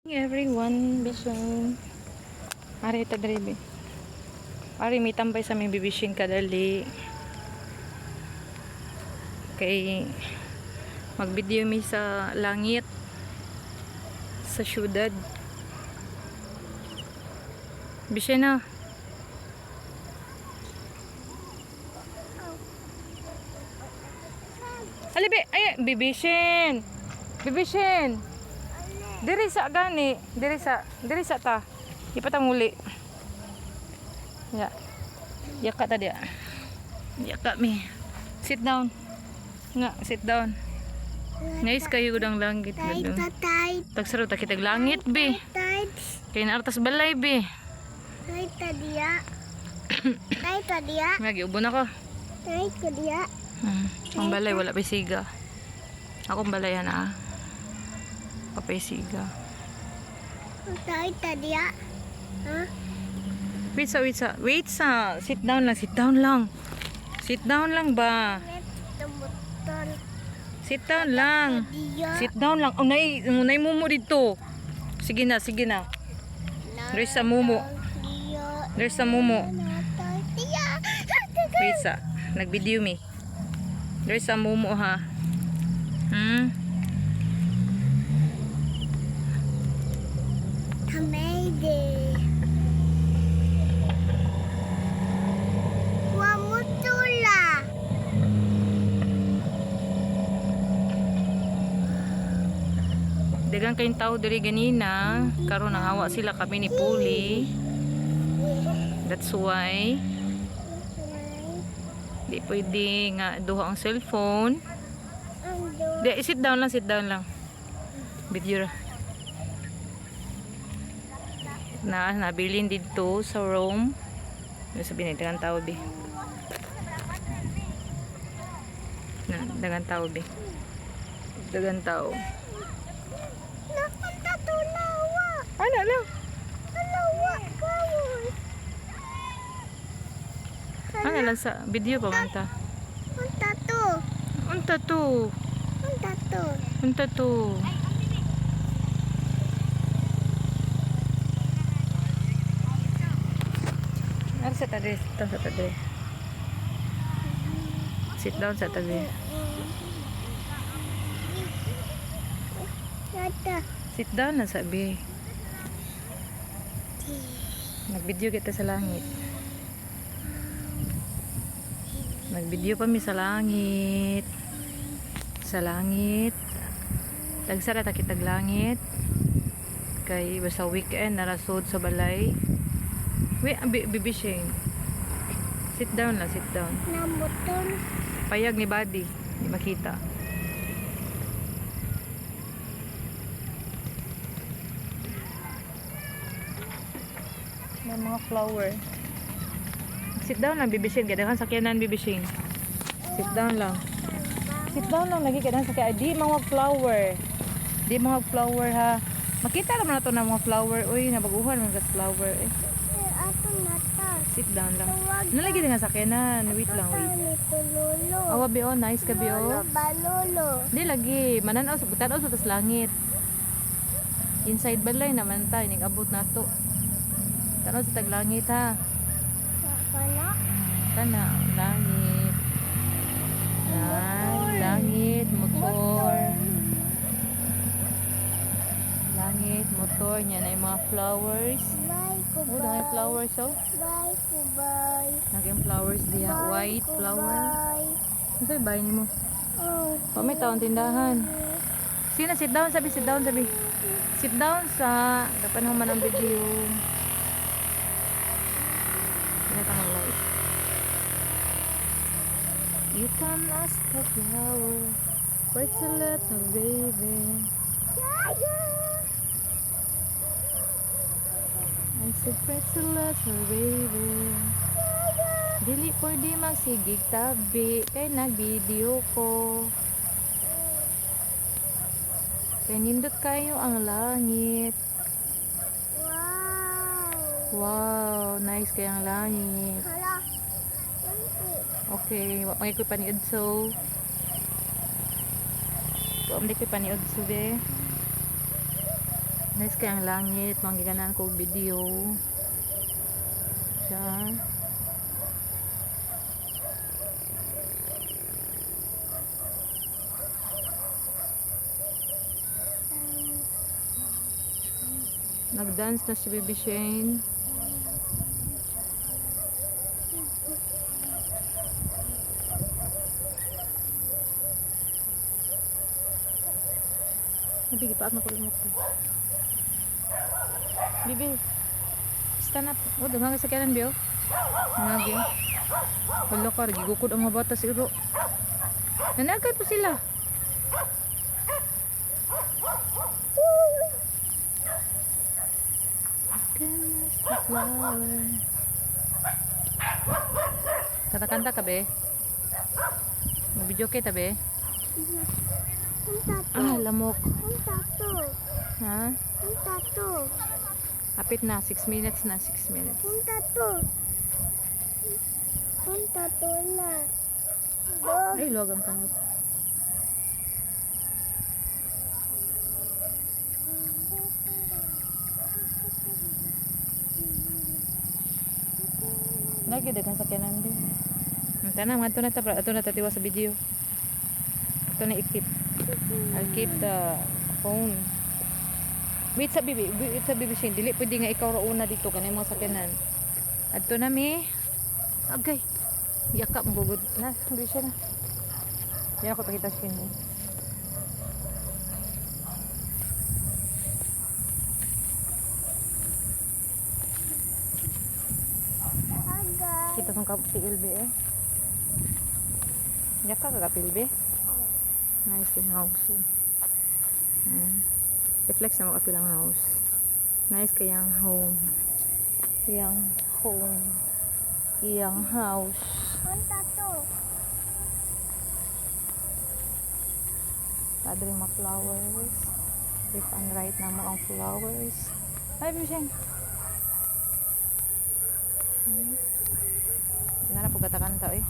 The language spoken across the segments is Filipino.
Everyone, bisong ari ta drive. Ari may tambay sa may bibishin kadali. Kay mag-video mi sa langit sa syudad. Bishin na. Alibe, ay bibishin. Bibishin. Diri sa gani, diri sa ta. Ipatang uli. Ya. Yaka ta dia. Yaka mi. Sit down. Nga, sit down. Nice kayo gudang langit gudang. Tagsaro ta kitag langit be. Kay na artas balay be. Tay ta dia. Ngagi ubon ako. Tay ko dia. Ang balay wala pa siga. Akong balayan papaysiga. Tay ta dia. Ha? Wait sa. Sit down lang. Sit down lang ba? Tumutol. Sit down lang. Dia. Sit down lang. Unay mumo dito. Sige na. There's sa mumo. Dia. There's sa mumo. Tay dia. Wait sa. Nag-video me. There's sa mumo ha. Kamede. Wa mutula. Dagang kayong tao diri ganina. Karon nang awa sila kami ni Puli. That's why di pwede nga duha ang cellphone. Ando. Di, sit down lang. Video ra. Nabilin dito sa Rome. Ano sabihin dagang tao be. Dagang tao be. Dagang tao. Napunta to lawa. Ano lang? Lawa kawon. Ano lang sa video pa manta. Punta to. Unta to. Punta to. Unta to. Ano sa tabi? Sit down sa tabi. Nata. Sit down na sabi. Nag-video kita sa langit. Nag-video pa mi sa langit. Sa langit. Tagsara ta kitag langit. Kay basta weekend narasod sa balay. Bibishing. Sit down. Namuton. Payag ni body. Di makita. May mga flower. Sit down lang, bibishing. Kaya sakyanan, bibishing. Sit down lang. Lagi kaya sakyanan. Di mga flower. Ha. Makita naman na ito ng mga flower. Uy, nabaguhan mga flower. Ato nata. Sit down lang. Nalagi din nga sakyanan. Wait. Nito lolo. Awa bio, nice ka bio. Lolo balolo. Di lagi, tanaw sa tas langit. Inside balay naman tayo, nag-abot na to. Tanaw sa taglangit ha. Kana. Tanaw, langit. Langit, motor. Langit, motor, niya na yung mga flowers. Bye ko Oh, dahil flowers oh. Bye ko bye. Naging flowers diya, white Ko flower. Bye. Ano sa'yo, bahay ni mo? Oh. May taon tindahan. Sina, sit down sabi. Sit down sa kapanahon man ang video. Pinatang light. You can ask the flower, where's the letter, baby? I said, where's the letter, baby? Dili pwede magsigig tabi, kay nag-video ko. Kaya nindot kayo ang langit. Wow, nice kayang langit. Hala. Okay, makikoy pa ni Edso. Kung hindi ko pa ni Edso be. Nice kaya ang langit. Manggiganan ko video. Siya. Nag-dance na si Baby Shane. Bibi, paak na ko rin mo ko. Bibi, stand up. O, dungang sa kanan, Biyo. Nangagi. Wala ka, gigukod ang mga bata si Iro. Nanagay po sila. Kanta-kanta ka, be? Mag-video kita, be? Ang tato. Ah, lamok. Ang tato. Ha? Ang tato. Kapit na, 6 minutes na, 6 minutes. Ang tato. Ang tato na. Dog. Ay, log ang kamot. Lagi dagang sakyanan din. Tanang, ato na ta, ato na tatiwa sa video. Ato na ikip. I'll keep the phone. Wait sa bibi, Shane. Dili pwede nga ikaw ra una dito kanay mga sakyanan. Adto na mi. Agay. Yakap mo gugod. Na, hindi siya na. Yan ako pakita sa kanya. Agay. Kita kung kapag si Ilbe eh. Yakap ka Ilbe. Nice din house. Reflex na makapilang house. Nice kayang home. Iyang home. Iyang house. Ang tato. Padre mga flowers. Left and right na mo ang flowers. Ay, Bisheng. Hindi na po kata-kanta eh.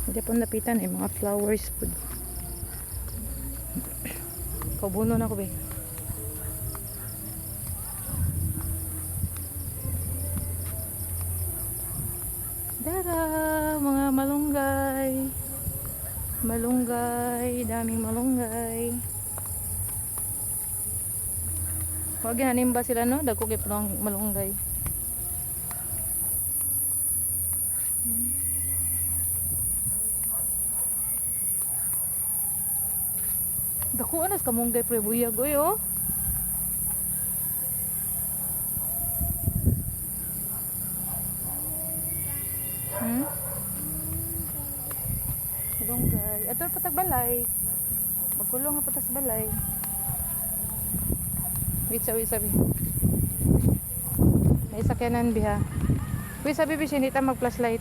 Hindi po lapitan eh, mga flowers po. Kaubuno na ko be. Dara, mga malunggay. Malunggay, daming malunggay. Huwag yan, ba sila no? Dagko kay pulong malunggay. Dako anas kamunggay pre buyag oy oh. Malunggay. Ato patag balay. Magkulong pa tas balay. Wait sabi. May sakyanan biha. Wait sabi bi sinita mag flashlight.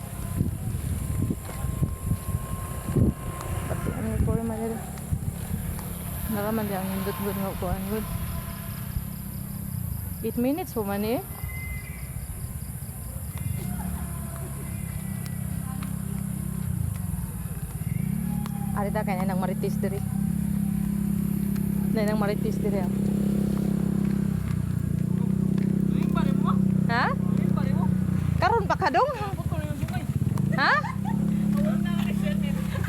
Pati ano ko man naraman lang yung good nga ko good. 8 minutes po man eh. Arita kanya nang maritis diri. Nang maritis diri. Ha? Karon pa ka dong? Ha?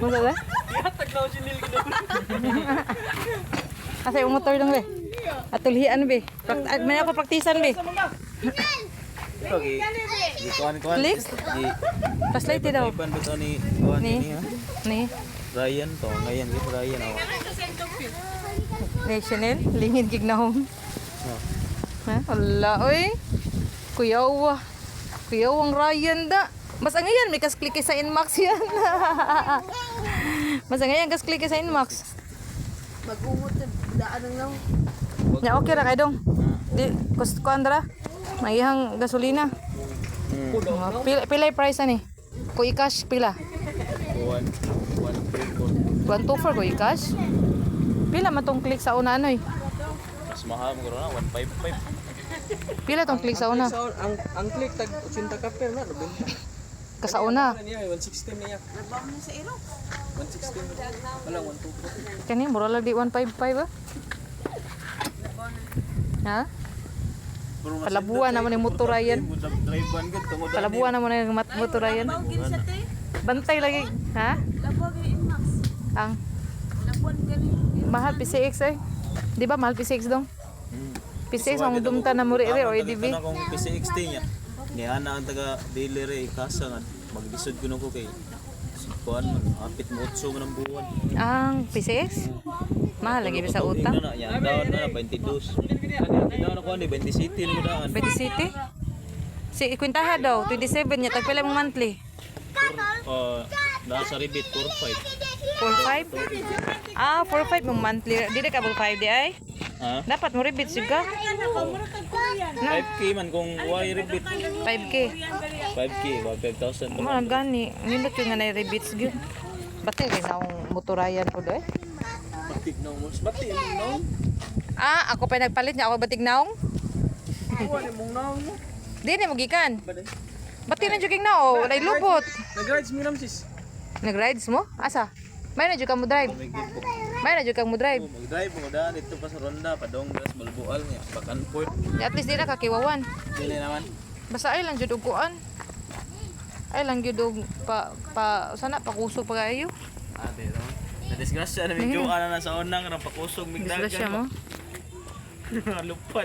Mo ba? Taglaw sinil ko doon. Kasi yung motor dong be. Atulhian be. May ako praktisan be. Okay. Di kuan. Click? Flashlight daw. Iban ba to ni kuan Ni. ni ha? Ni. Ryan to. Ngayon gid Ryan oh. Ni Chanel, lingid gig na home. Ha? Wala oy. Kuyawa. Kuyawang Ryan da. Mas ang yan, may kas-click sa Inmax yan. Mas ang yan, kas-click sa Inmax. Mag-umot na daan ng lang. Ya, okay ra kay dong. Di, cost ko andra. May ihang gasolina. Pila price ani? Ko i-cash pila? 124 ko i-cash. Pila man tong click sa una anoy? Mas mahal mo garo na 155. Pila tong click sa una? Ang click tag 80 ka per na nabenta. Kasauna. Ano niya 116 niya. Nagbaon na sa iro. 116. Wala 124. Kani mura lang di 155 ba? Ha? Palabuan naman yung motorayan. Drive van gud tungod Palabuan naman yung motorayan. Bantay lagi, ha? Ang mahal PCX eh. Di ba mahal PCX dong? PCX ang dumta na muri o EDB. Ito na kung PCXT niya. Niya na ang taga dealer eh kasa nga magdisod ko nako kay kuan apit mo 8 man ang buwan. Ang PCX? Mahal lagi ba sa utang? Yan daw na 22. Daw na kuan 27 na daan. 20 City? Si ikwintaha daw, 27 niya. Tagpila mong monthly? Nasa rebate 45. 4-5? Ah, 4-5 mong monthly. Dili ka 5 di ay? Ha? Dapat mo rebate siya. 5k man kung why rebate. 5K. 5k, 5,000. Mga gani. Nindot yung nga na rebates gyud. Batay rin akong motorayan ko doon. Batik na mo. Batik mo. Ah, ako pa nagpalit niya. Ako batig naong. Wala mong naon mo. Di na magikan. Batik na jogging na oh. Walay lubot. Nag-rides mo Ramses. Nag-rides mo? Asa? May na jud ka mo drive. May gibo. May na jud ka mo drive. Mag-drive mo daan dito pa sa ronda padong gas malbual niya. Bakan port. At least di na kakiwawan. Dili naman. Basta ay lang jud og kuan. Ay lang jud og sana pakusog pa kayo. Ate no. Na-disgrasya na medyo ana na sa unang pakusog migdagan. Disgrasya mo. Lupad.